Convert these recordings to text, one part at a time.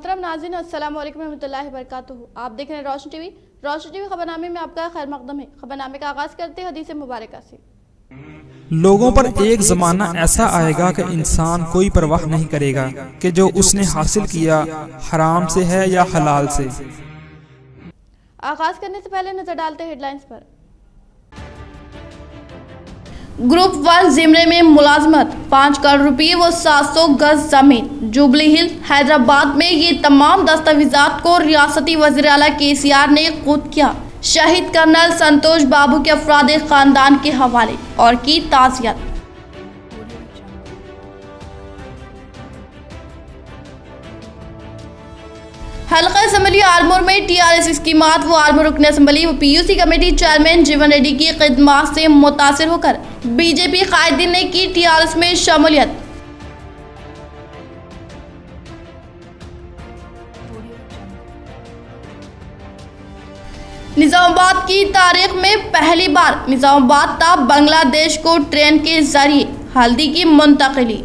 मोहतरम नाज़रीन, अस्सलाम वालेकुम रहमतुल्लाहि व बरकातुहू। आप देख रहे हैं रोशन टीवी। रोशन टीवी खबरनामे में आपका खैर मकदम है। खबरनामे का आगाज़ करते हैं हदीस मुबारक से। लोगों पर एक ज़माना ऐसा आएगा कि इंसान कोई परवाह नहीं करेगा कि जो उसने हासिल किया हराम से है या हलाल से। आगाज़ करने से पहले नजर डालते हैं हेडलाइंस पर। ग्रुप 1 जिमरे में मुलाजमत, 5 करोड़ रुपये व 700 गज जमीन। जुबली हिल्स हैदराबाद में ये तमाम दस्तावेजात को रियासती वज़ीर आला KCR ने खुद किया। शहीद कर्नल संतोष बाबू के अफराद खानदान के हवाले और की ताज़ियत। हल्का असम्बली आरमूर में TRS स्कीमात व आरमूर रुकन असम्बली व PUC कमेटी चेयरमैन जीवन रेड्डी की खिदमात से मुतासिर होकर BJP कायदीन ने की TRS में शमूलियत। निजामाबाद की तारीख में पहली बार निजामाबाद था बांग्लादेश को ट्रेन के जरिए हल्दी की मुंतकिली।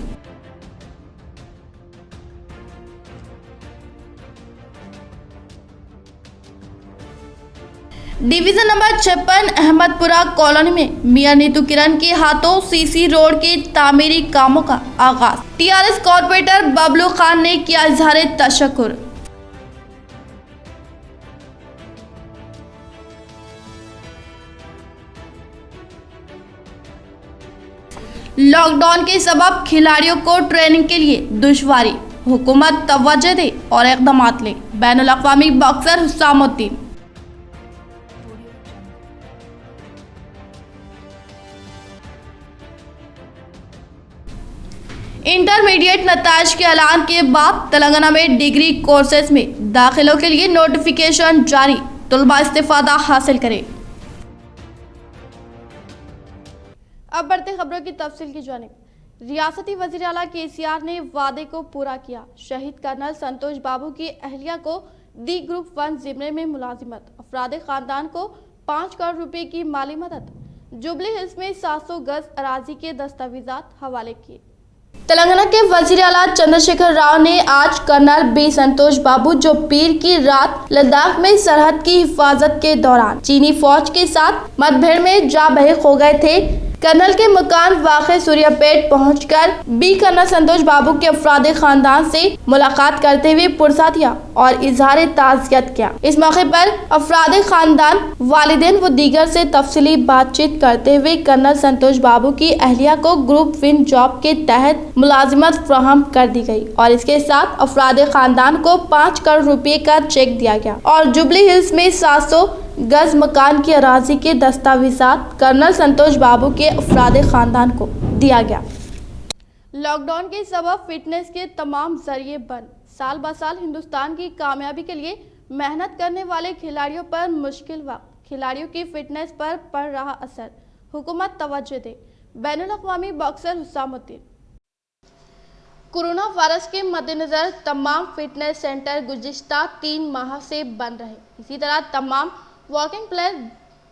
डिवीजन नंबर 56 अहमदपुरा कॉलोनी में मियां नीतू किरण के हाथों CC रोड के तामीरी कामों का आगाज। TRS कॉर्पोरेटर बबलू खान ने किया इजहार तशक्कुर। लॉकडाउन के सबब खिलाड़ियों को ट्रेनिंग के लिए दुश्वारी, हुकूमत तवज्जो दे और इक़दाम ले। बैनुल अक़वामी बॉक्सर हुसामुद्दीन। इंटरमीडिएट नताज के ऐलान के बाद तेलंगाना में डिग्री कोर्सेज में दाखिलों के लिए नोटिफिकेशन जारी, तलबा इस्तिफादा हासिल करें। अब बढ़ते खबरों की तफसील की जानिब। रियासती वज़ीर आला KCR ने वादे को पूरा किया। शहीद कर्नल संतोष बाबू की अहलिया को दी ग्रुप 1 जिमरे में मुलाजिमत। अफराद खानदान को 5 करोड़ रुपए की माली मदद। जुबली हिल्स में 700 गज अराजी के दस्तावेजात हवाले किए। तेलंगाना के वज़ीर आला चंद्रशेखर राव ने आज कर्नल B संतोष बाबू, जो पीर की रात लद्दाख में सरहद की हिफाजत के दौरान चीनी फौज के साथ मुठभेड़ में जा बहक हो गए थे, कर्नल के मकान वाक़े सूर्यापेट पहुंचकर B कर्नल संतोष बाबू के अफराद खानदान से मुलाकात करते हुए पुरसा दिया और इजहार ताज़ियत किया। इस मौके पर अफराद खानदान, वालिदैन व दीगर से तफसीली बातचीत करते हुए कर्नल संतोष बाबू की अहलिया को ग्रुप 1 जॉब के तहत मुलाजिमत फ्राहम कर दी गई और इसके साथ अफराद खानदान को 5 करोड़ रुपए का चेक दिया गया और जुबली हिल्स में 700 गज मकान की अराजी के दस्तावेजात कर्नल संतोष बाबू के अफराद खानदान को दिया गया। लॉकडाउन के सबब फिटनेस के तमाम जरिए बंद। साल ब साल हिंदुस्तान की कामयाबी के लिए मेहनत करने वाले खिलाड़ियों पर मुश्किल वक्त खिलाड़ियों की फिटनेस पर पड़ रहा असर, हुकूमत तवज्जो दे। बैनुल अक़वामी बॉक्सर हुसामुद्दीन। कोरोना वायरस के मद्देनजर तमाम फिटनेस सेंटर गुज़िश्ता 3 माह से बंद रहे। इसी तरह तमाम वॉकिंग प्लेस,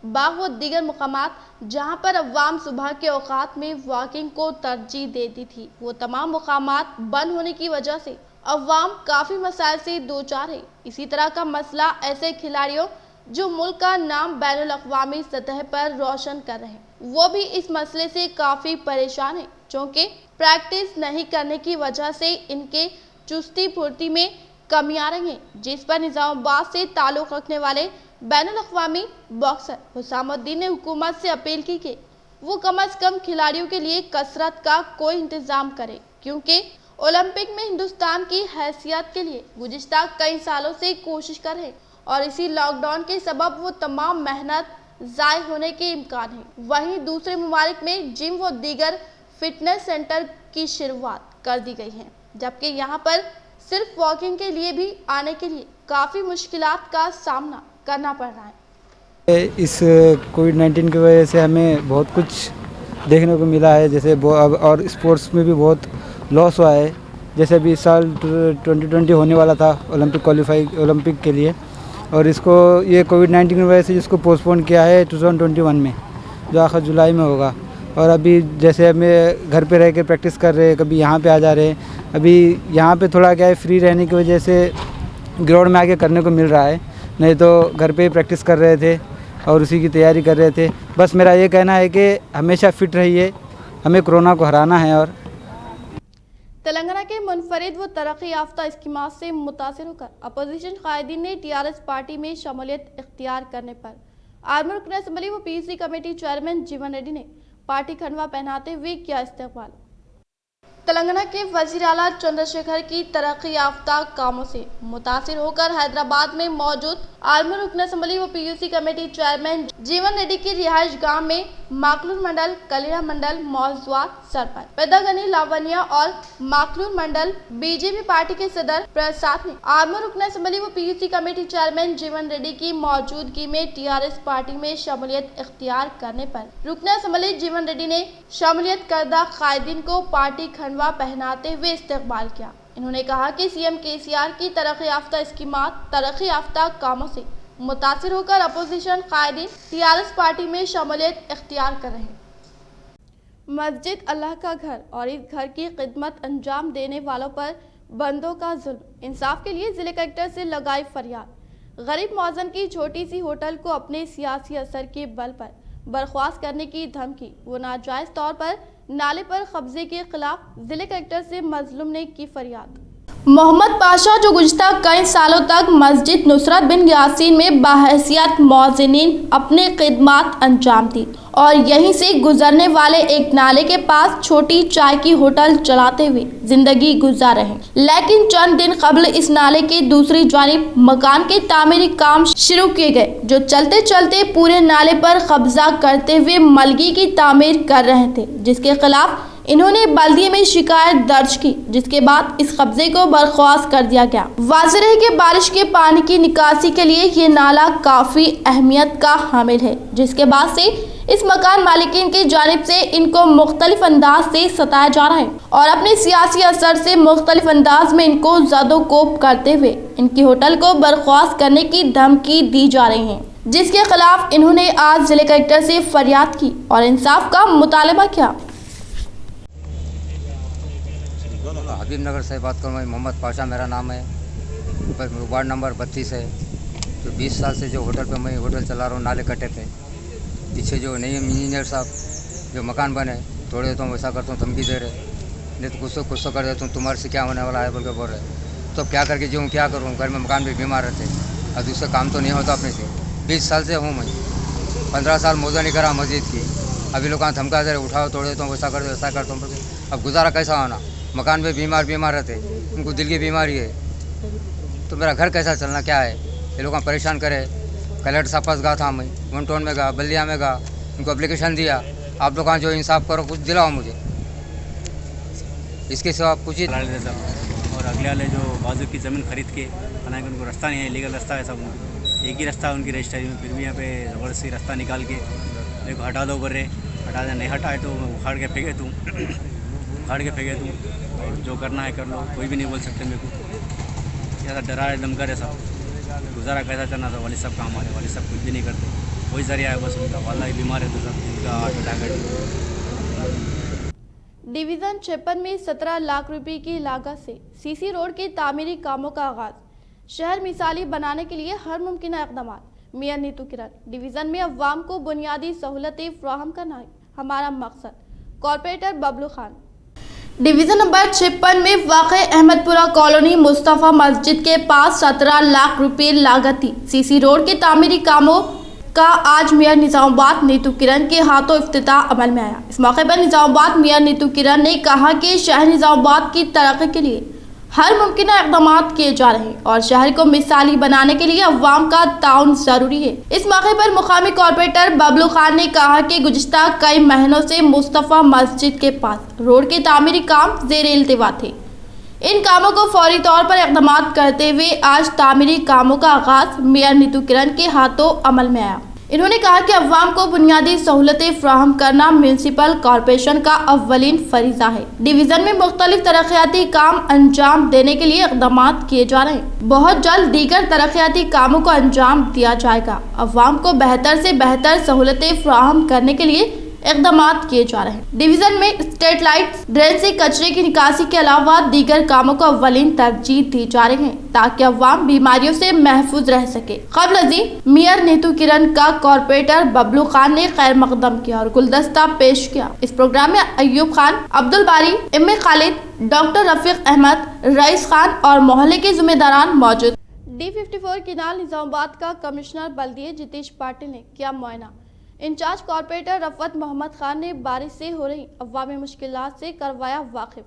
बाग व दीगर मुकामात जहां पर अवाम सुबह के औकात में वॉकिंग को तरजीह देती थी, वो तमाम मुकामात बंद होने की वजह से अवाम काफ़ी मसाइल से दो चार है। इसी तरह का मसला ऐसे खिलाड़ियों जो मुल्क का नाम बैनुल अक़वामी सतह पर रोशन कर रहे हैं, वो भी इस मसले से काफ़ी परेशान है, क्योंकि प्रैक्टिस नहीं करने की वजह से इनके चुस्ती फुर्ती में कमी आ रही है, जिस पर निजामाबाद से ताल्लुक़ रखने वाले बैनुल अक़वामी बॉक्सर हुसामुद्दीन ने हुकूमत से अपील की कि वो कम अज़ कम खिलाड़ियों के लिए कसरत का कोई इंतज़ाम करे, क्योंकि ओलंपिक में हिंदुस्तान की हैसियत के लिए गुज़िश्ता कई सालों से कोशिश कर रहे और इसी लॉकडाउन के सबब वो तमाम मेहनत ज़ाय होने के इम्कान है। वहीं दूसरे ममालिक में जिम व दीगर फिटनेस सेंटर की शुरुआत कर दी गई है, जबकि यहाँ पर सिर्फ वॉकिंग के लिए भी आने के लिए काफ़ी मुश्किलात का सामना करना पड़ रहा है। इस कोविड-19 की वजह से हमें बहुत कुछ देखने को मिला है, जैसे और स्पोर्ट्स में भी बहुत लॉस हुआ है। जैसे अभी इस साल 2020 होने वाला था ओलंपिक के लिए, और इसको ये कोविड-19 की वजह से जिसको पोस्टपोन किया है 2021 में, जो आखिर जुलाई में होगा। और अभी जैसे हमें घर पे रह के प्रैक्टिस कर रहे हैं, कभी यहाँ पे आ जा रहे हैं। अभी यहाँ पे थोड़ा क्या है, फ्री रहने की वजह से ग्राउंड में आके करने को मिल रहा है, नहीं तो घर पे ही प्रैक्टिस कर रहे थे और उसी की तैयारी कर रहे थे। बस मेरा ये कहना है कि हमेशा फिट रहिए, हमें कोरोना को हराना है। और तेलंगाना के मुनफरिद व तरक्की याफ्ता स्कीमात से मुतासिर होकर अपोजिशन कायदीन ने टीआरएस पार्टी में शमूलियत इख्तियार करने पर आर्मी रुकन असम्बली व पीयूसी कमेटी चेयरमैन जीवन रेड्डी ने पार्टी खंडवा पहनाते हुए किया इस्तकबाल। तेलंगाना के वजीर आला चंद्रशेखर की तरक्की याफ्ता कामों से मुतासिर होकर हैदराबाद में मौजूद आर्मी रुकन असम्बली व पीयूसी कमेटी चेयरमैन जीवन रेड्डी की रिहाइश गांव में माकलूर मंडल, कलिया मंडल, मौजवार सरपंच पेदागनी लावनिया और माकलूर मंडल बीजेपी पार्टी के सदर प्रसाद ने आर्मी रुकन असम्बली व पीयूसी कमेटी चेयरमैन जीवन रेड्डी की मौजूदगी में टीआरएस पार्टी में शमूलियत इख्तियार करने पर रुकन असम्बली जीवन रेड्डी ने शमूलियत करदा कायदीन को पार्टी खंडवा पहनाते हुए इस्तकबाल किया। इन्होंने कहा कि सीएम केसीआर की तरक्की याफ्ता स्कीमात, तरक्की याफ्ता कामों से मुतासिर होकर अपोजिशन कायदीन टीआरएस पार्टी में शमूलियत इख्तियार कर रहे हैं। मस्जिद अल्लाह का घर और इस घर की खिदमत अंजाम देने वालों पर बंदों का जुल्म, इंसाफ के लिए जिले कलेक्टर से लगाई फरियाद। गरीब मौजन की छोटी सी होटल को अपने सियासी असर के बल पर बर्खास्त करने की धमकी व नाजायज तौर पर नाले पर कब्जे के खिलाफ जिले कलेक्टर से मजलूम ने की फरियाद। मोहम्मद पाशा जो गुज़िश्ता कई सालों तक मस्जिद नुसरत बिन यासीन में बाहैसियत मौज़िनीन अपने खिदमात अंजाम दी और यहीं से गुजरने वाले एक नाले के पास छोटी चाय की होटल चलाते हुए जिंदगी गुजार रहे, लेकिन चंद दिन कबल इस नाले के दूसरी जानिब मकान के तामीरी काम शुरू किए गए जो चलते चलते पूरे नाले पर कब्जा करते हुए मलगी की तामीर कर रहे थे, जिसके खिलाफ इन्होंने बल्दिये में शिकायत दर्ज की, जिसके बाद इस कब्जे को बर्खास्त कर दिया गया। वाज़ेह है कि बारिश के पानी की निकासी के लिए ये नाला काफ़ी अहमियत का हामिल है, जिसके बाद से इस मकान मालिकीन की जानिब से इनको मुख्तलिफ अंदाज से सताया जा रहा है और अपने सियासी असर से मुख्तलिफ अंदाज में इनको ज़दोकोब करते हुए इनकी होटल को बर्खास्त करने की धमकी दी जा रही है, जिसके खिलाफ इन्होंने आज जिले कलेक्टर से फरियाद की और इंसाफ का मुतालबा किया। हबीबनगर से बात करूँ मैं, मोहम्मद पाशा मेरा नाम है, वार्ड नंबर 32 है। तो 20 साल से जो होटल पे मैं होटल चला रहा हूँ नाले कट्टे पे, पीछे जो नई इंजीनियर साहब जो मकान बने तोड़ देता हूँ, वैसा करता हूँ, धमकी दे रहे, नहीं तो कुछ तो कर देता हूँ, तुम्हारे से क्या होने वाला है बोल के बोल रहे। तो अब क्या करके जो क्या करूँ, घर में मकान में बीमार रहते और दूसरा काम तो नहीं होता अपने से। 20 साल से हूँ मैं, 15 साल मौजा नहीं करा मस्जिद की, अभी लोग धमका दे रहे, उठाओ तोड़ देता हूँ, वैसा कर दो वैसा करता हूँ। अब गुजारा कैसा होना, मकान में बीमार रहते, उनको दिल की बीमारी है, तो मेरा घर कैसा चलना, क्या है ये लोग परेशान करे। कलेक्टर साहब पास गया था मैं, 1 टाउन में गया, बल्दिया में गया, उनको एप्लीकेशन दिया, आप लोग जो इंसाफ करो, कुछ दिलाओ मुझे, इसके सिवा कुछ ही। और अगले वाले जो बाजू की ज़मीन खरीद के हालांकि उनको रास्ता नहीं है, लीगल रास्ता है सब, एक ही रास्ता है उनकी रजिस्ट्री में, फिर भी यहाँ पे ज़बरदस्ती रास्ता निकाल के मेरे को हटा दो, बोल रहे हटा दे, नहीं हटाए तो उखाड़ के फेंके दूँ और जो करना है कर लो, कोई भी नहीं बोल सकते मेरे को। ज़्यादा डरा है, धमका है सब। गुजारा कैसा चलना था, वाली सब काम हमारे वाली सब कुछ भी नहीं करते, वही जरिया है बस उनका, वाला ही बीमार है तो सब उनका हार्ट अटैक है। डिवीज़न 56 में 17 लाख रुपए की लागत से सीसी रोड के तामीरी कामों का आगाज, शहर मिसाली बनाने के लिए हर मुमकिन इक़दाम। मियां नीतू किरण, डिवीज़न में अवाम को बुनियादी सहूलतें फराहम करना है हमारा मकसद। Corporator Bablu Khan. Division number 56 में वाक़े अहमदपुरा कॉलोनी मुस्तफ़ा मस्जिद के पास 17 लाख रुपए लागती सीसी रोड के तामीरी कामों का आज मेयर निज़ामाबाद नीतू किरण के हाथों इफ्तिताह अमल में आया। इस मौके पर निज़ामाबाद मेयर नीतू किरण ने कहा कि शहर निज़ामाबाद की तरक्की के लिए हर मुमकिन इक़दाम किए जा रहे हैं और शहर को मिसाली बनाने के लिए अवाम का ताउन जरूरी है। इस मौके पर मुकामी कॉर्पोरेटर बबलू खान ने कहा कि गुज़िश्ता कई महीनों से मुस्तफ़ा मस्जिद के पास रोड के तामीरी काम ज़ेर इल्तिवा थे। इन कामों को फौरी तौर पर इक़दाम करते हुए आज तामीरी कामों का आगाज मेयर नीतू किरण के हाथों अमल में आया। इन्होंने कहा कि अवाम को बुनियादी सहूलतें फराहम करना म्यूनसिपल कॉरपोरेशन का अव्वलीन फरीज़ा है। डिवीज़न में मुख्तलिफ तरक्याती काम अंजाम देने के लिए इक़दाम किए जा रहे हैं। बहुत जल्द दीगर तरक्याती कामों को अंजाम दिया जाएगा। अवाम को बेहतर से बेहतर सहूलतें फराहम करने के लिए इकदाम किए जा रहे हैं। डिवीजन में स्ट्रीट लाइट, ड्रेन से कचरे की निकासी के अलावा दीगर कामों को अव्वलीन तरजीह दी जा रही है ताकि अवाम बीमारियों से महफूज रह सके। कबल अज़ीं मेयर नीतू किरण का कॉर्पोरेटर बबलू खान ने खैर मकदम किया और गुलदस्ता पेश किया। इस प्रोग्राम में अयूब खान, अब्दुल बारी, इम्मे खालिद, डॉक्टर रफीक अहमद, रईस खान और मोहल्ले के जिम्मेदारान मौजूद। D54 किनाल निजामाबाद का कमिश्नर बल्दिया जितेश पाटिल ने किया मुआयना। इंचार्ज कॉर्पोरेटर रफत मोहम्मद खान ने बारिश से हो रही अवामी मुश्किलात से करवाया वाकिफ।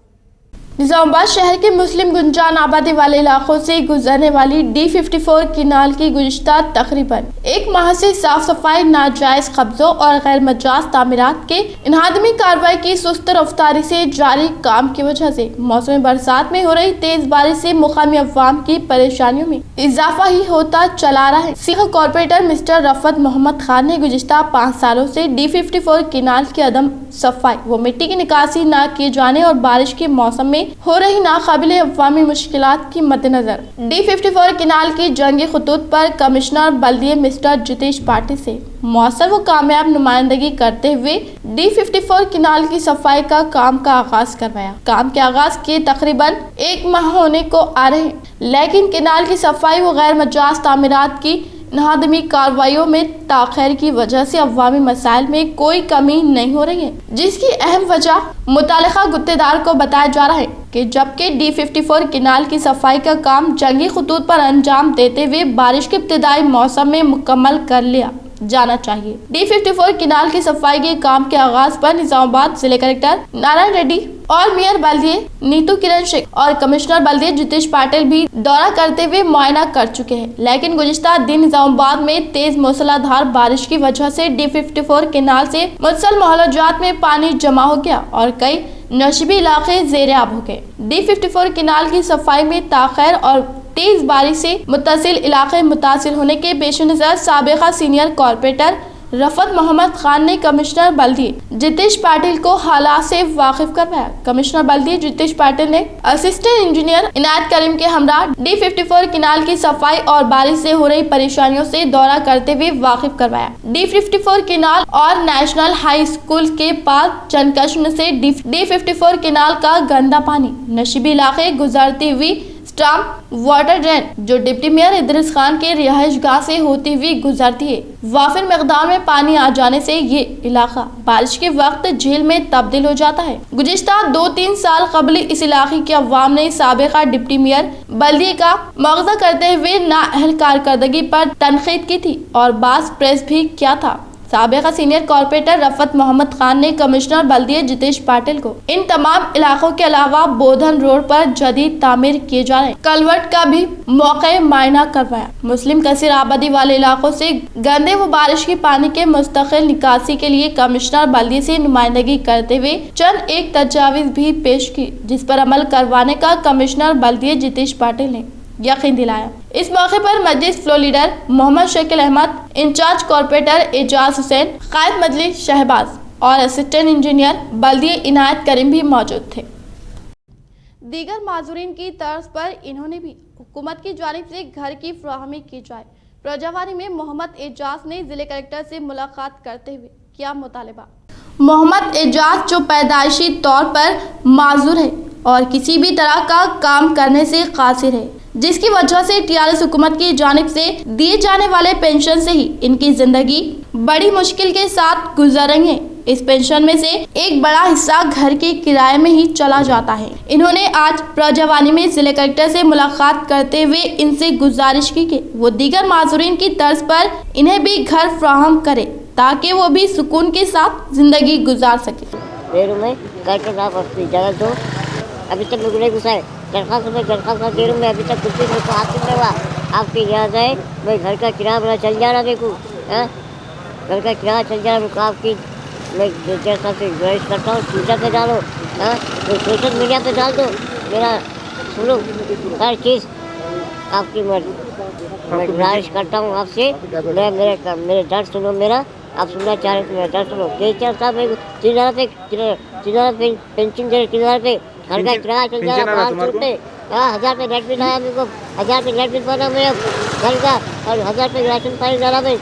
निजामाबाद शहर के मुस्लिम गुंजान आबादी वाले इलाकों से गुजरने वाली D54 किनाल की गुज़िश्ता तकरीबन एक माह से साफ सफाई, नाजायज कब्जों और गैर मजाज तामीरात के इनहादमी कार्रवाई की सुस्त रफ्तारी से जारी काम की वजह से मौसम बरसात में हो रही तेज बारिश से मुकामी अवाम की परेशानियों में इजाफा ही होता चला रहा है। सीखा कॉर्पोरेटर मिस्टर रफत मोहम्मद खान ने गुज़िश्ता 5 सालों से D54 किनाल की अदम सफाई व मिट्टी की निकासी न किए जाने और बारिश के मौसम में हो रही नाकाबिल अवामी मुश्किलात की मद्देनजर D54 किनाल की जंगी खतूत पर कमिश्नर बल्दिया मिस्टर जितेश पाटिल से मौसर व कामयाब नुमाइंदगी करते हुए D54 किनाल की सफाई का काम का आगाज करवाया। काम के आगाज के तकरीबन 1 माह होने को आ रहे हैं, लेकिन किनाल की सफाई व गैर मजाज तामीरात की नहादमी कार्रवाइयों में ताख़ीर की वजह से अवामी मसाइल में कोई कमी नहीं हो रही है, जिसकी अहम वजह मुतालिका गुत्तेदार को बताया जा रहा है कि जबकि D54 किनाल की सफाई का काम जंगी खतूत पर अंजाम देते हुए बारिश के इब्तिदाई मौसम में मुकम्मल कर लिया जाना चाहिए। D54 किनाल की सफाई के काम के आगाज पर निजामाबाद जिले कलेक्टर नारायण रेड्डी और मेयर बल्दिया नीतू किरण शेख और कमिश्नर बल्दिया जितेश पाटिल भी दौरा करते हुए मुआयना कर चुके हैं, लेकिन गुज़िश्ता दिन निजामाबाद में तेज मूसलाधार बारिश की वजह से D54 किनाल से मुतसल मोहल्लाजात में पानी जमा हो गया और कई नशीबी इलाके ज़ेर-ए-आब हो गए। D54 किनाल की सफाई में ताख़ीर और तेज बारिश से मुत्तसिल इलाके मुतासिर होने के पेश नज़र साबिक़ा सीनियर कॉर्पोरेटर रफत मोहम्मद खान ने कमिश्नर बल्दिया जितेश पाटिल को हालात से वाकिफ करवाया। कमिश्नर बल्दिया जितेश पाटिल ने असिस्टेंट इंजीनियर इनायत करीम के हमरा D54 किनाल की सफाई और बारिश से हो रही परेशानियों से दौरा करते हुए वाकिफ करवाया। D54 किनाल और नेशनल हाई स्कूल के पास चंदकश्म से D54 किनाल का गंदा पानी नशीबी इलाके गुजरती हुई स्टाम्प वाटर ड्रेन जो डिप्टी मेयर इदरीस खान के रिहाइश गाह से होती हुई गुजरती है, वाफिर मकदार में पानी आ जाने से ये इलाका बारिश के वक्त झील में तब्दील हो जाता है। गुज़िश्ता 2-3 साल कबल इस इलाके के अवाम ने साबिक़ा डिप्टी मेयर बल्दिया का मुआवजा करते हुए नाअहल कारकर्दगी पर तनकीद की थी और बास प्रेस भी किया था। साबिक़ा सीनियर कॉर्पोरेटर रफत मोहम्मद खान ने कमिश्नर बल्दिया जितेश पाटिल को इन तमाम इलाकों के अलावा बोधन रोड पर जदीद तामीर किए जा रहे कलवर्ट का भी मौके मायना करवाया। मुस्लिम कसीर आबादी वाले इलाकों से गंदे व बारिश के पानी के मुस्तकिल निकासी के लिए कमिश्नर बल्दिया से नुमाइंदगी करते हुए चंद एक तजावीज़ भी पेश की, जिस पर अमल करवाने का कमिश्नर बल्दिया जितेश पाटिल ने यकीन दिलाया। इस मौके पर Majlis floor leader Mohammed Shakeel Ahmed, incharge corporator Ejaz Hussain, कायद मजलिस शहबाज और असिस्टेंट इंजीनियर बल्दिया इनायत करीम भी मौजूद थे। दीगर माजूरीन की तर्ज पर इन्होंने भी हुकूमत की जानिब से घर की फराहमी की जाए। प्रजावारी में मोहम्मद एजाज ने जिले कलेक्टर से मुलाकात करते हुए किया मुतालबा। मोहम्मद एजाज जो पैदाइशी तौर पर माजूर है और किसी भी तरह का काम करने से कासिर है, जिसकी वजह से टीआरएस हुकूमत की जानिब से दिए जाने वाले पेंशन से ही इनकी जिंदगी बड़ी मुश्किल के साथ गुजर रही है। इस पेंशन में से एक बड़ा हिस्सा घर के किराए में ही चला जाता है। इन्होंने आज प्रजावानी में जिले कलेक्टर से मुलाकात करते हुए इनसे गुजारिश की कि वो दीगर माजूरीन की तर्ज पर इन्हें भी घर फराहम करे ताकि वो भी सुकून के साथ जिंदगी गुजार सके। अभी तक लोग नहीं घुसाए, दरखास्त दे रहा मैं, अभी तक कुछ भी मेरे को हासिल नहीं हुआ। आपकी याद है मैं घर का किराया मेरा चल जा रहा मेरे को, घर का किराया चल जा रहा मेरे को। आपकी मैं जैसा से गुजारिश करता हूँ ट्विटर पे डालो, तो सोशल मीडिया पे डाल दो, मेरा सुनो हर चीज़ आपकी मैं गुजारिश करता हूँ आपसे। मैं मेरे दर्द सुनो, मेरा आप सुनना चाह रहे तो मेरा दर्द सुनो। 3 साल मेरे को 3,000 पे पेंशन दे, 3,000 पे घर का किराया चल जा रहा, 500 पे 1,000 पे नेट बिल आया मेरे को, 1,000 पे नेट बिल बना मेरा घर का और 1,000 पे राशन पानी डाला मैं।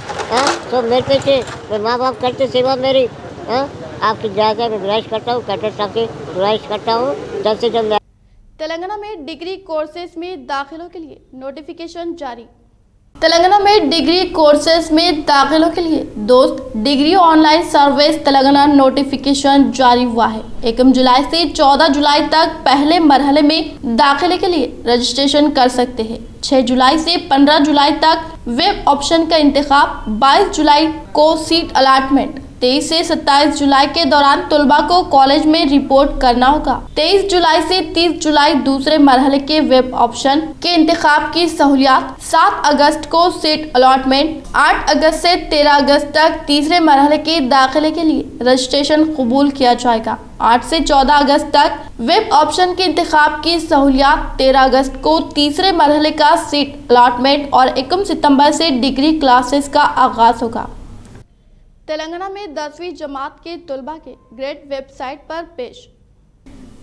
तो मेरे पे से मैं माँ बाप करते सेवा मेरी, आपकी ज़्यादा मैं गुजारिश करता हूँ, कलेक्टर साहब से गुजारिश करता हूँ जल्द से जल्द। तेलंगाना में डिग्री कोर्सेज में दाखिलों के लिए नोटिफिकेशन जारी। तेलंगाना में डिग्री कोर्सेज में दाखिलों के लिए दोस्त degree online service Telangana notification जारी हुआ है। 1 जुलाई से 14 जुलाई तक पहले मरहले में दाखिले के लिए रजिस्ट्रेशन कर सकते हैं। 6 जुलाई से 15 जुलाई तक वेब ऑप्शन का इंतखाब। 22 जुलाई को सीट अलाटमेंट। 23 से 27 जुलाई के दौरान तलबा को कॉलेज में रिपोर्ट करना होगा। 23 जुलाई से 30 जुलाई दूसरे मरहले के वेब ऑप्शन के इंतखाब की सहूलियात। 7 अगस्त को सीट अलॉटमेंट। 8 अगस्त से 13 अगस्त तक तीसरे मरहले के दाखिले के लिए रजिस्ट्रेशन कबूल किया जाएगा। 8 से 14 अगस्त तक वेब ऑप्शन के इंतखाब की सहूलियात। 13 अगस्त को तीसरे मरहले का सीट अलॉटमेंट और 1 सितंबर से डिग्री क्लासेस का आगाज होगा। तेलंगाना में 10वीं जमात के तलबा के ग्रेड वेबसाइट पर पेश।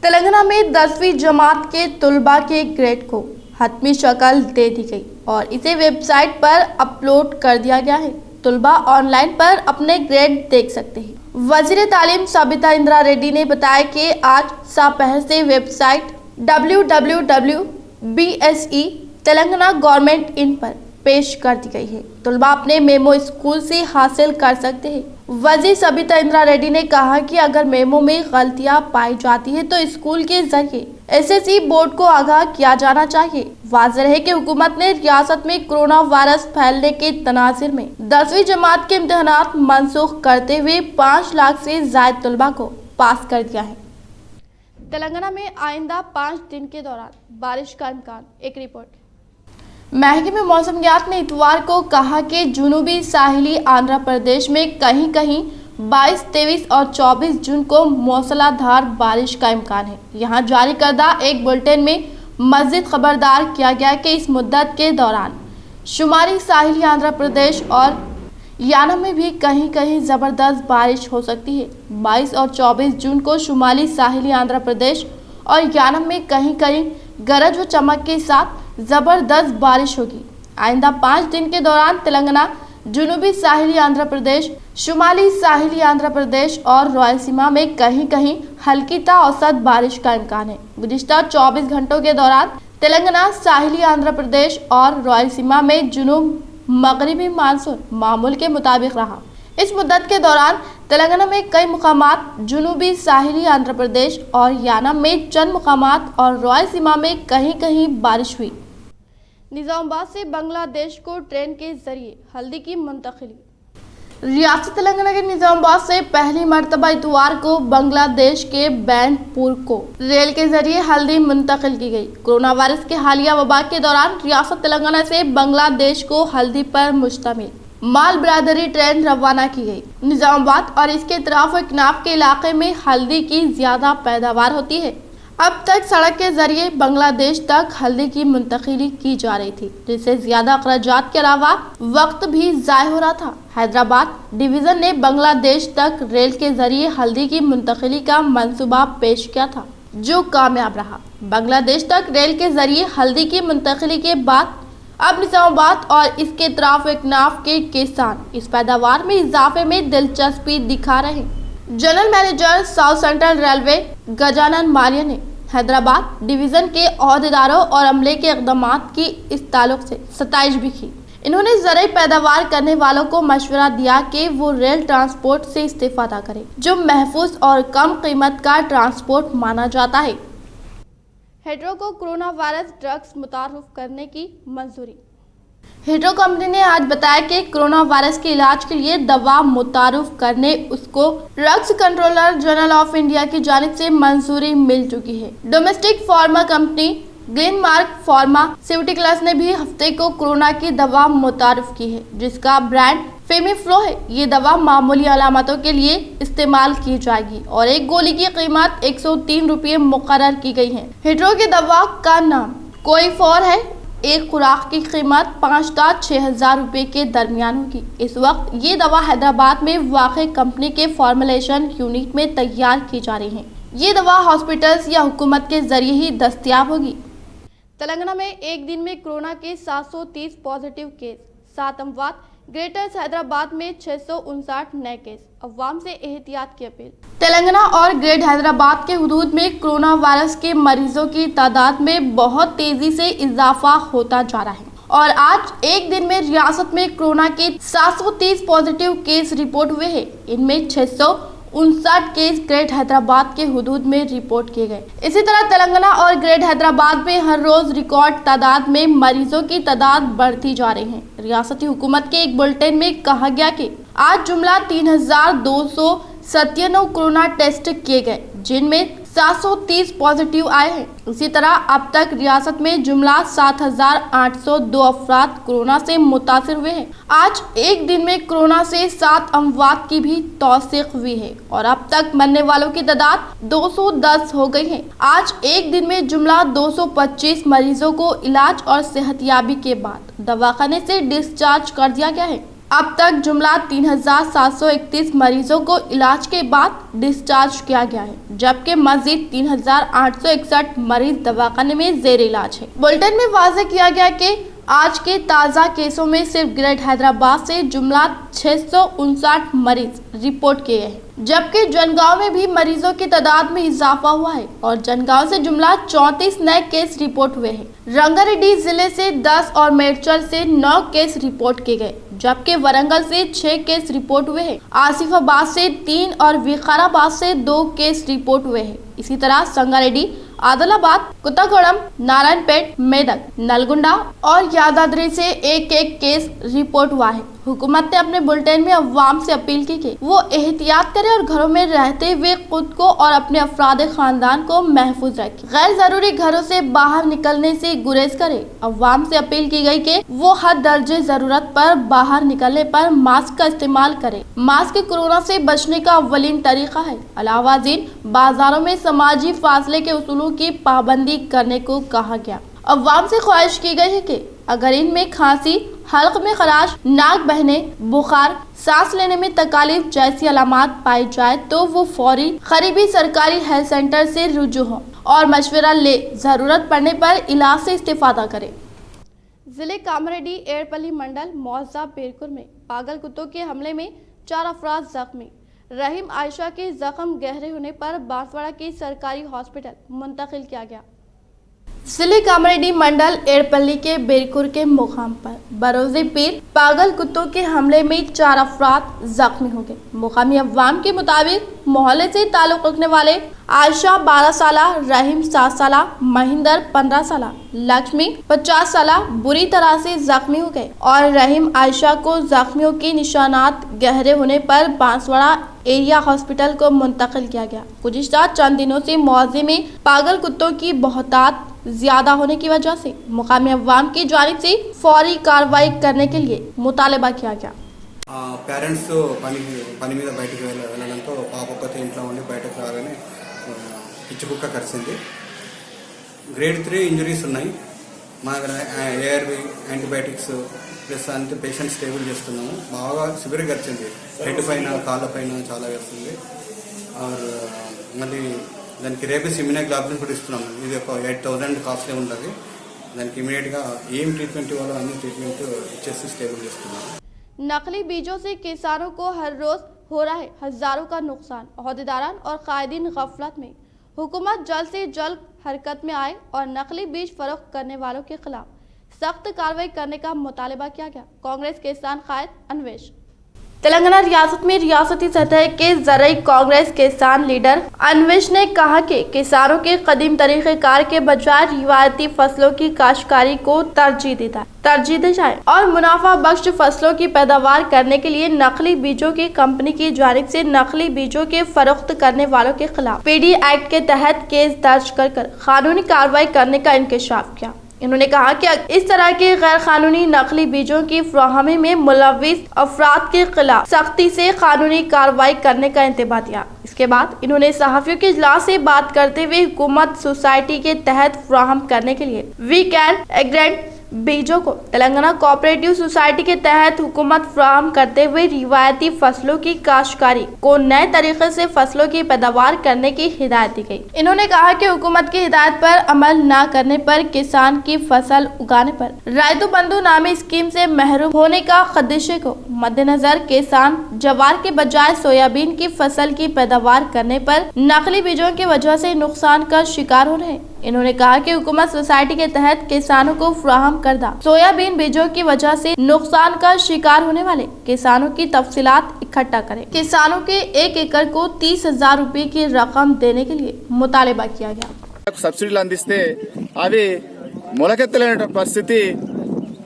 तेलंगाना में 10वीं जमात के तलबा के ग्रेड को हतमी शक्ल दे दी गई और इसे वेबसाइट पर अपलोड कर दिया गया है। तलबा ऑनलाइन पर अपने ग्रेड देख सकते हैं। वजीर तालीम सबिता इंदिरा रेड्डी ने बताया कि आज दोपहर से website www.bse Telangana government in पर पेश कर दी गई है। तलबा अपने मेमो स्कूल से हासिल कर सकते हैं। वजीर सबिता इंदिरा रेड्डी ने कहा कि अगर मेमो में गलतियां पाई जाती है तो स्कूल के जरिए एसएससी बोर्ड को आगाह किया जाना चाहिए। वाज़ेह है कि हुकूमत ने रियासत में कोरोना वायरस फैलने के तनाज़ुर में 10वीं जमात के इम्तिहानात मनसूख करते हुए 5 लाख से ज्यादा तलबा को पास कर दिया है। तेलंगाना में आइंदा 5 दिन के दौरान बारिश का इम्कान। एक रिपोर्ट। महकमे मौसमियात ने इतवार को कहा कि जुनूबी साहिली आंध्र प्रदेश में कहीं कहीं 22, 23 और 24 जून को मूसलाधार बारिश का इम्कान है। यहां जारी करदा एक बुलेटिन में मज़ीद खबरदार किया गया कि इस मुद्दत के दौरान शुमारी साहिली आंध्र प्रदेश और यानम में भी कहीं कहीं ज़बरदस्त बारिश हो सकती है। 22 और 24 जून को शुमाली साहिली आंध्र प्रदेश और यानम में कहीं कहीं गरज व चमक के साथ जबरदस्त बारिश होगी। आइंदा 5 दिन के दौरान तेलंगाना, जुनूबी साहिली आंध्र प्रदेश, शुमाली साहिली आंध्र प्रदेश और रायलसीमा में कहीं कहीं हल्की ता औसत बारिश का इम्कान है। गुज़िश्ता 24 घंटों के दौरान तेलंगाना, साहिली आंध्र प्रदेश और रायलसीमा में जुनूब मगरिबी मानसून मामूल के मुताबिक रहा। इस मुद्दत के दौरान तेलंगाना में कई मुकामात, जुनूबी साहिली आंध्र प्रदेश और यानम में चंद मुकामात और रायलसीमा में कहीं कहीं बारिश हुई। निजामाबाद से बांग्लादेश को ट्रेन के जरिए हल्दी की मुंतकिली। रियासत तेलंगाना के निजामाबाद से पहली मरतबा इतवार को बांग्लादेश के बैंडपुर को रेल के जरिए हल्दी मुंतकिल की गई। कोरोना वायरस के हालिया वबा के दौरान रियासत तेलंगाना से बांग्लादेश को हल्दी पर मुश्तमिल माल बरादरी ट्रेन रवाना की गई। निजामाबाद और इसके इतराफ और किनाफ के इलाके में हल्दी की ज्यादा पैदावार होती है। अब तक सड़क के जरिए बांग्लादेश तक हल्दी की मुंतकिली की जा रही थी, जिससे ज्यादा अखराजात के अलावा वक्त भी ज़ाय हो रहा था। हैदराबाद डिवीज़न ने बांग्लादेश तक रेल के जरिए हल्दी की मुंतकिली का मंसूबा पेश किया था, जो कामयाब रहा। बांग्लादेश तक रेल के जरिए हल्दी की मुंतकिली के बाद अब निजामाबाद और इसके इतराफ इकनाफ के किसान इस पैदावार में इजाफे में दिलचस्पी दिखा रहे हैं। General manager South Central Railway Gajanan Mallya ने हैदराबाद डिवीज़न के अहदेदारों और अमले के इक़दामात की इस ताल्लुक से सताइश भी की। इन्होंने ज़रूरी पैदावार करने वालों को मशवरा दिया कि वो रेल ट्रांसपोर्ट से इस्तेफादा करें, जो महफूज और कम कीमत का ट्रांसपोर्ट माना जाता है। हेड्रो को कोरोना वायरस ड्रग्स मुतारुफ करने की मंजूरी। हेड्रो कंपनी ने आज बताया कि कोरोना वायरस के इलाज के लिए दवा मुतारुफ करने उसको drugs controller general of India की जानिब से मंजूरी मिल चुकी है। Domestic pharma company Glenmark pharmaceuticals ने भी हफ्ते को कोरोना की दवा मुतारुफ की है, जिसका ब्रांड फेमीफ्लो है। ये दवा मामूली अलामतों के लिए इस्तेमाल की जाएगी और एक गोली की कीमत 103 रुपये मुकर्रर की गई है। हेड्रो की दवा का नाम कोईफोर है। एक खुराक की कीमत 5 से 6,000 रुपये के दरमियान होगी। इस वक्त ये दवा हैदराबाद में वाक़ई कंपनी के फॉर्मुलेशन यूनिट में तैयार की जा रही है। ये दवा हॉस्पिटल्स या हुकूमत के जरिए ही दस्तयाब होगी। तेलंगाना में एक दिन में कोरोना के 730 पॉजिटिव केस, 7 अमवात, ग्रेटर हैदराबाद में 659 नए केस। अवाम से एहतियात की अपील। तेलंगाना और ग्रेटर हैदराबाद के हुदूद में कोरोना वायरस के मरीजों की तादाद में बहुत तेजी से इजाफा होता जा रहा है और आज एक दिन में रियासत में कोरोना के 730 पॉजिटिव केस रिपोर्ट हुए हैं। इनमें 659 केस ग्रेटर हैदराबाद के हुदूद में रिपोर्ट किए गए। इसी तरह तेलंगाना और ग्रेटर हैदराबाद में हर रोज रिकॉर्ड तादाद में मरीजों की तादाद बढ़ती जा रही है। रियासती हुकूमत के एक बुलेटिन में कहा गया कि आज जुमला 3297 कोरोना टेस्ट किए गए, जिनमें 730 पॉजिटिव आए हैं। इसी तरह अब तक रियासत में जुमला 7802 अफराद कोरोना से मुतासिर हुए हैं। आज एक दिन में कोरोना से 7 अमवात की भी तौसीक हुई है और अब तक मरने वालों की तादाद 210 हो गई है। आज एक दिन में जुमला 225 मरीजों को इलाज और सेहतयाबी के बाद दवाखाने से डिस्चार्ज कर दिया गया है। अब तक जुमला 3731 मरीजों को इलाज के बाद डिस्चार्ज किया गया है, जबकि मजीद 3861 मरीज दवाखाने में जेर इलाज है। बुलेटिन में वाज़ेह किया गया कि आज के ताज़ा केसों में सिर्फ ग्रेटर हैदराबाद से जुमला 659 मरीज रिपोर्ट किए हैं, जबकि जनगांव में भी मरीजों की तादाद में इजाफा हुआ है और जनगांव से जुमला 34 नए केस रिपोर्ट हुए हैं। रंगारेड्डी जिले से 10 और मेडचल से 9 केस रिपोर्ट किए गए, जबकि वरंगल से 6 केस रिपोर्ट हुए हैं। आसिफाबाद से 3 और विकाराबाद से 2 केस रिपोर्ट हुए हैं। इसी तरह संगारेड्डी, आदिलाबाद, कुत्तागुड़म, नारायणपेट, मेदक, नलगुंडा और यादाद्री से एक केस रिपोर्ट हुआ है। हुकूमत ने अपने बुलेटिन में अवाम से अपील की कि वो एहतियात करें और घरों में रहते हुए खुद को और अपने अफराद खानदान को महफूज रखें। गैर जरूरी घरों से बाहर निकलने से गुरेज करें। अवाम से अपील की गई कि वो हद दर्जे जरूरत पर बाहर निकलने पर मास्क का इस्तेमाल करें। मास्क कोरोना से बचने का अव्वलीन तरीका है। अलावाजीन बाजारों में समाजी फासले के उसूलों की पाबंदी करने को कहा गया। अवाम से ख्वाहिश की गई है कि अगर इनमें खांसी, हल्क में खराश, नाक बहने, बुखार, सांस लेने में तकलीफ जैसी अलामात पाई जाए तो वो फौरी करीबी सरकारी हेल्थ सेंटर से रुजू हो और मशवरा ले जरूरत पड़ने पर इलाज से इस्तेफादा करें। जिले कामारेड्डी एड़पल्ली मंडल मौजा बेरकुर में पागल कुत्तों के हमले में 4 अफराद जख्मी। रहीम आयशा के जख्म गहरे होने पर बांसवाड़ा के सरकारी हॉस्पिटल मुंतकिल किया गया। जिले कामारेड्डी मंडल एड़पल्ली के बेरकुर के मुकाम पर बरोज़े पीर पागल कुत्तों के हमले में 4 अफराद जख्मी हो गए। मुकामी अवाम के मुताबिक मोहल्ले से ताल्लुक रखने वाले आयशा 12 साला, रहीम 7 साला, महेंद्र 15 साला, लक्ष्मी 50 साला बुरी तरह से जख्मी हो गए और रहीम आयशा को जख्मियों के निशानात गहरे होने पर बांसवाड़ा एरिया हॉस्पिटल को मुंतकिल किया गया। गुज़िश्ता चंद दिनों से मुआवजे में पागल कुत्तों की बहुतात ज्यादा होने की वजह से मुकामी अवाम की जानिब से फौरी कार्रवाई करने के लिए मुतालबा किया गया। పేరెంట్స్ పని మీద బయటికి వెళ్ళడంతో పాప ఒక్కతే ఇంట్లో ఉండి బయటకు రాగానే పిచ్చి కుక్క కరిచింది. గ్రేడ్ 3 ఇంజరీస్ ఉన్నాయి. మా దగ్గర ఏఆర్వి యాంటీబయాటిక్స్ ప్లస్ అంతే పేషెంట్ స్టేబుల్ చేస్తున్నాము. బాగా సివియర్ కరిచింది. హెడ్ పైన కాళ్ళ పైన చాలా వేస్తుంది. మళ్ళీ దానికి రేబీస్ ఇమ్యూనోగ్లోబులిన్ కూడా ఇస్తున్నాము. ఇది ఒక 8000 కాస్ట్లీ ఉంటుంది. దానికి ఇమీడియట్గా ఏం ట్రీట్మెంట్ ఇవ్వాలో అన్ని ట్రీట్మెంట్ ఇచ్చేసి స్టేబుల్ చేస్తున్నాము. नकली बीजों से किसानों को हर रोज हो रहा है हजारों का नुकसान। ओहदेदारान और कायदीन गफलत में हुकूमत जल्द से जल्द हरकत में आए और नकली बीज फरोख्त करने वालों के खिलाफ सख्त कार्रवाई करने का मुतालबा किया गया। कांग्रेस किसान कायद अन्वेश। तेलंगाना रियासत में रियासती सतह के ज़राई कांग्रेस किसान लीडर अन्वेश ने कहा कि किसानों के कदीम तरीक़ेकार के बजाय रिवायती फसलों की काश्तकारी को तरजीह दी जाए और मुनाफा बख्श फसलों की पैदावार करने के लिए नकली बीजों की कंपनी की जानिब से नकली बीजों के फरोख्त करने वालों के खिलाफ पीडी एक्ट के तहत केस दर्ज कर कानूनी कार्रवाई करने का इंकशाफ किया। इन्होंने कहा कि इस तरह के गैर कानूनी नकली बीजों की फराहमी में मुलव्विस अफराद के खिलाफ सख्ती से कानूनी कार्रवाई करने का इंतबाह दिया। इसके बाद इन्होंने सहाफियों के इजलास से बात करते हुए हुकूमत सोसाइटी के तहत फराहम करने के लिए वी कैन एग्रेंट बीजों को तेलंगाना कोऑपरेटिव सोसाइटी के तहत हुकूमत फराहम करते हुए रिवायती फसलों की काश्तकारी को नए तरीके से फसलों की पैदावार करने की हिदायत दी गई। इन्होंने कहा कि हुकूमत की हिदायत पर अमल न करने पर किसान की फसल उगाने पर रायतु बंधु नामी स्कीम से महरूम होने का खदशे को मद्देनजर किसान जवार के बजाय सोयाबीन की फसल की पैदावार करने पर नकली बीजों की वजह से नुकसान का शिकार हो रहे हैं। इन्होंने कहा कि हुकूमत सोसाइटी के तहत किसानों को फराहम करदा सोयाबीन बीजों की वजह से नुकसान का शिकार होने वाले किसानों की तफसीलात इकट्ठा करें। किसानों के 1 एकड़ को 30,000 रुपए की रकम देने के लिए मुतालबा किया गया। సబ్సిడీలు అందిస్తే అవి మొలకెత్తలేని పరిస్థితి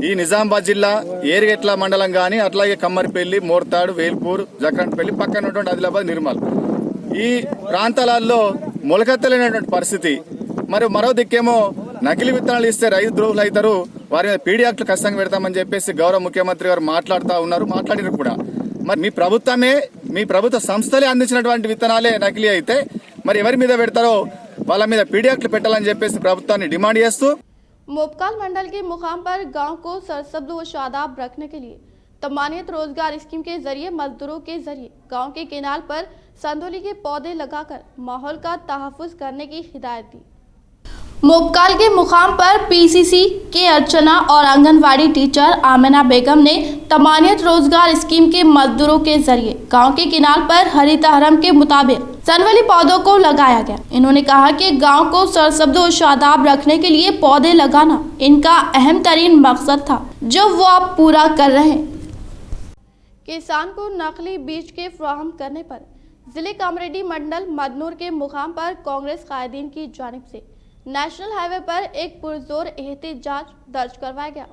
ఈ నిజామాబాద్ జిల్లా ఏరుగెట్ల మండలం గాని అట్లాగే కమ్మరిపల్లి మోర్తాడు వేల్పూర్ జక్రంపల్లి పక్కన ఉన్నటువంటి ఆదిలాబాద్ నిర్మల్ ఈ ప్రాంతాలలో మొలకెత్తలేనటువంటి పరిస్థితి। మరి మరో దిక్కేమో నకిలీ విత్తనాలు ఇస్తే రైతు ద్రోహులు అవుతారు, వారి మీద పీడీ యాక్ట్లు ఖచ్చితంగా పెడతామని చెప్పేసి గౌరవ ముఖ్యమంత్రి గారు మాట్లాడినారు కూడా। మరి మీ ప్రభుత్వ సంస్థలే అందించినటువంటి విత్తనాలే నకిలీ అయితే మరి ఎవరి మీద పెడతారో వాళ్ళ మీద పీడీ యాక్ట్లు పెట్టాలని చెప్పేసి ప్రభుత్వాన్ని డిమాండ్ చేస్తూ मोपकाल मंडल के मुकाम पर गांव को सरसब्ज व शादाब रखने के लिए तमानियत रोजगार स्कीम के जरिए मजदूरों के जरिए गांव के किनार पर संदोली के पौधे लगाकर माहौल का तहफ्फुज करने की हिदायत दी। मोपकाल के मुकाम पर पीसीसी के अर्चना और आंगनवाड़ी टीचर आमिना बेगम ने तमानियत रोजगार स्कीम के मजदूरों के जरिए गांव के किनार पर हरित हरम के मुताबिक सनवली पौधों को लगाया गया। इन्होंने कहा कि गांव को सरसब्ज और शादाब रखने के लिए पौधे लगाना इनका अहम तरीन मकसद था, जो वो अब पूरा कर रहे हैं। किसान को नकली बीज के फराहम करने पर जिले कामरेड्डी मंडल मदनूर के मुकाम पर कांग्रेस कायदीन की जानिब से नेशनल हाईवे पर एक पुरजोर एहतजाज दर्ज करवाया गया।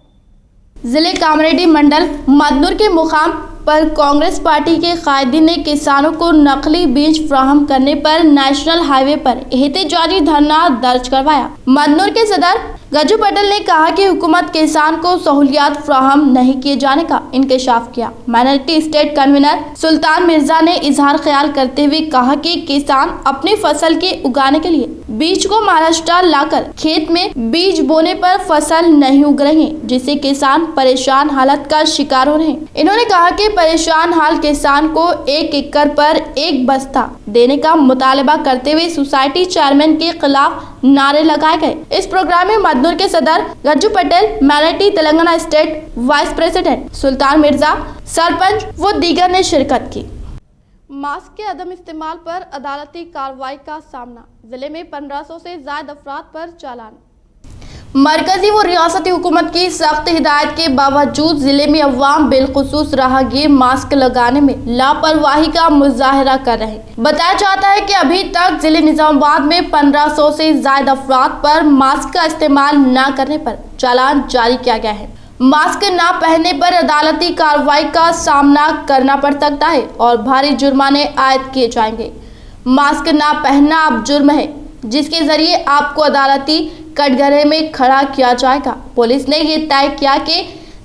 जिले कामरेड्डी मंडल मदनूर के मुकाम पर कांग्रेस पार्टी के कायदीन ने किसानों को नकली बीज फराहम करने पर नेशनल हाईवे पर एहतजाजी धरना दर्ज करवाया। मदनूर के सदर गज्जू पटेल ने कहा कि हुकूमत किसान को सहूलियात फराहम नहीं किए जाने का इंकशाफ किया। माइनॉरिटी स्टेट कन्वीनर सुल्तान मिर्जा ने इजहार ख्याल करते हुए कहा कि किसान अपनी फसल के उगाने के लिए बीज को महाराष्ट्र लाकर खेत में बीज बोने पर फसल नहीं उग रही, जिससे किसान परेशान हालत का शिकार हो रहे हैं। इन्होंने कहा कि परेशान हाल किसान को 1 एकड़ पर 1 बस्ता देने का मुतालबा करते हुए सोसाइटी चेयरमैन के खिलाफ नारे लगाए गए। इस प्रोग्राम में मदनूर के सदर Gajju Patel, minority Telangana state vice president Sultan Mirza, sarpanch व दीगर ने शिरकत की। मास्क के अदम इस्तेमाल पर अदालती कार्रवाई का सामना, जिले में 1500 से ज्यादा अफराद पर चालान। मरकजी व रियासती हुकूमत की सख्त हिदायत के बावजूद जिले में अवाम बिलखुसूस राहगीर मास्क लगाने में लापरवाही का मुजाहिरा कर रहे हैं। बताया जाता है कि अभी तक जिले निजामाबाद में 1500 से ज्यादा अफराद पर मास्क का इस्तेमाल न करने पर चालान जारी किया गया है। मास्क न पहनने पर अदालती कार्रवाई का सामना करना पड़ सकता है और भारी जुर्माने आयद किए जाएंगे। मास्क न पहनना अब जुर्म है, जिसके जरिए आपको अदालती कटघरे में खड़ा किया जाएगा। पुलिस ने ये तय किया कि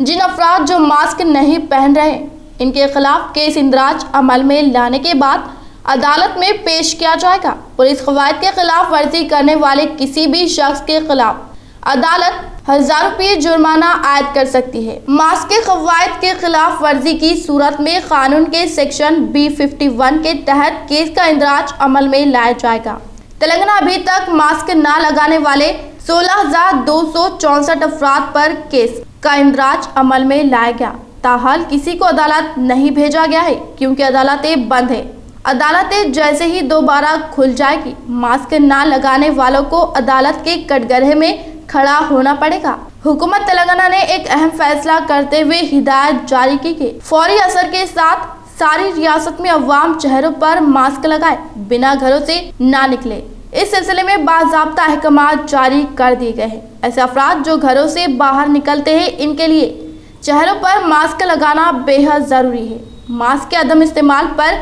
जिन अफराद जो मास्क नहीं पहन रहे इनके खिलाफ केस इंदराज अमल में लाने के बाद अदालत में पेश किया जाएगा। पुलिस कवायद के खिलाफ वर्जी करने वाले किसी भी शख्स के खिलाफ अदालत 1000 रुपये जुर्माना आयद कर सकती है। मास्क के कवायद के खिलाफ वर्जी की सूरत में कानून के सेक्शन B51 के तहत केस का इंदराज अमल में लाया जाएगा। तेलंगाना अभी तक मास्क न लगाने वाले 16,264 अफराद पर केस का इंदराज अमल में लाया गया। ताहाल किसी को अदालत नहीं भेजा गया है, क्योंकि अदालतें बंद है। अदालतें जैसे ही दोबारा खुल जाएगी, मास्क न लगाने वालों को अदालत के कटघरे में खड़ा होना पड़ेगा। हुकूमत तेलंगाना ने एक अहम फैसला करते हुए हिदायत जारी की कि फौरी असर के साथ सारी रियासत में अवाम चेहरों पर मास्क लगाए बिना घरों से ना निकले। इस सिलसिले में बाज़ाब्ता अहकाम जारी कर दिए गए हैं। ऐसे अफराद जो घरों से बाहर निकलते हैं, इनके लिए चेहरों पर मास्क लगाना बेहद ज़रूरी है। मास्क के अदम इस्तेमाल पर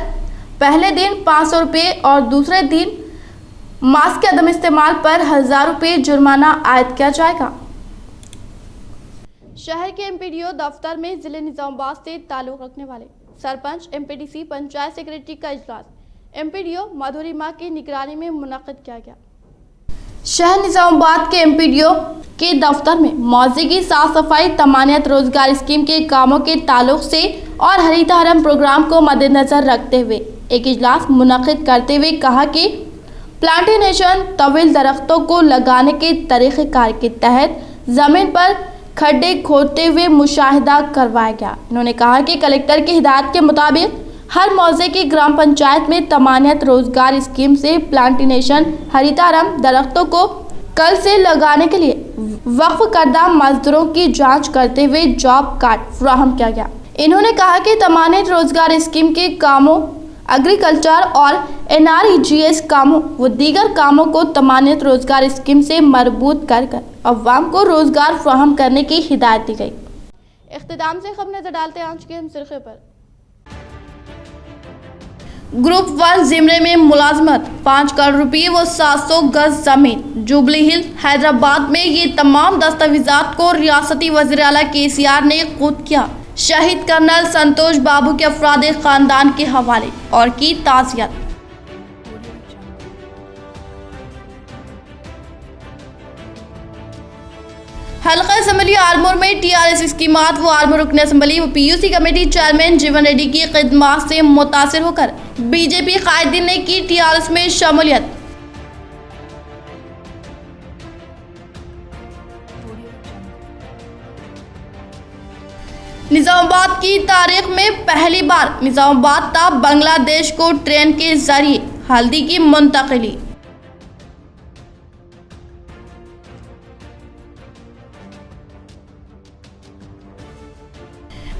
पहले दिन 500 रुपये और दूसरे दिन मास्क के अदम इस्तेमाल पर 1000 रुपये जुर्माना आयद किया जाएगा। शहर के एमपीडीओ दफ्तर में जिले निजामाबाद से ताल्लुक रखने वाले सरपंच, एमपीडीसी, पंचायत सेक्रेटरी का इजलास एमपीडीओ मधुरिमा की निगरानी में मुनक्किद किया गया। शहर निजामाबाद के एमपीडीओ के दफ्तर में मौजूदगी साफ सफाई तमानियत रोजगार स्कीम के कामों के ताल्लुक से और हरितहरम प्रोग्राम को मद्देनजर रखते हुए एक इजलास मुनक्किद करते हुए कहा कि प्लांटेशन तवील दरख्तों को लगाने के तरीक़ेकार के तहत ज़मीन पर खड्डे खोदते हुए मुशाहिदा करवाया गया। उन्होंने कहा कि कलेक्टर की हिदायत के मुताबिक हर मौजे की ग्राम पंचायत में तमानियत रोजगार स्कीम से प्लांटेशन हरितहरम दरख्तों को कल से लगाने के लिए वक्फ करदा मजदूरों की जांच करते हुए जॉब कार्ड फराहम किया गया। इन्होंने कहा कि तमानियत रोजगार स्कीम के कामों, एग्रीकल्चर और NREGS कामों व दीगर कामों को तमानियत रोजगार स्कीम से मरबूत कर अवाम को रोजगार फराहम करने की हिदायत दी गई। इख्तिताम से खबर नजर डालते हैं आज के हम सिरखे पर। ग्रुप 1 जिमरे में मुलाजमत 5 करोड़ रुपये व 700 गज जमीन जुबली हिल हैदराबाद में ये तमाम दस्तावेजात को रियासती वज़ीर आला KCR ने खुद किया। शहीद कर्नल संतोष बाबू के अफराद खानदान के हवाले और की ताज़ियत। हल्का असम्बली आरमूर में TRS स्कीमात व आरमूर रुकन असम्बली व PUC कमेटी चेयरमैन जीवन रेड्डी की खिदमात से मुतासिर होकर BJP कायदीन ने की TRS में शमूलियत। निजामाबाद की तारीख में पहली बार निजामाबाद था बांग्लादेश को ट्रेन के जरिए हल्दी की मुंतकिली।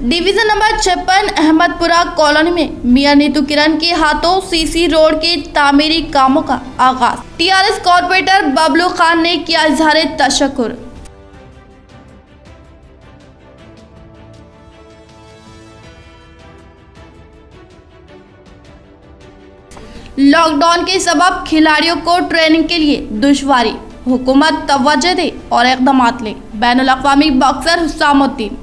डिवीजन नंबर 56 अहमदपुरा कॉलोनी में मियां नीतू किरण के हाथों CC रोड के तामीरी कामों का आगाज। TRS कॉर्पोरेटर बबलू खान ने किया इजहार तशक्कुर। लॉकडाउन के सबब खिलाड़ियों को ट्रेनिंग के लिए दुश्वारी, हुकूमत तवज्जो दे और इक़दामात ले। बैनुल अक़वामी बॉक्सर हुसामुद्दीन।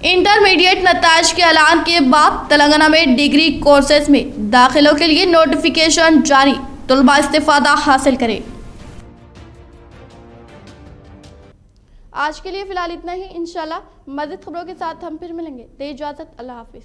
इंटरमीडिएट नताइज के ऐलान के बाद तेलंगाना में डिग्री कोर्सेज में दाखिलों के लिए नोटिफिकेशन जारी, तुलबा इस्तिफादा हासिल करें। आज के लिए फिलहाल इतना ही। इंशाल्लाह मज़ीद खबरों के साथ हम फिर मिलेंगे। दे इजाज़त, अल्लाह हाफिज़।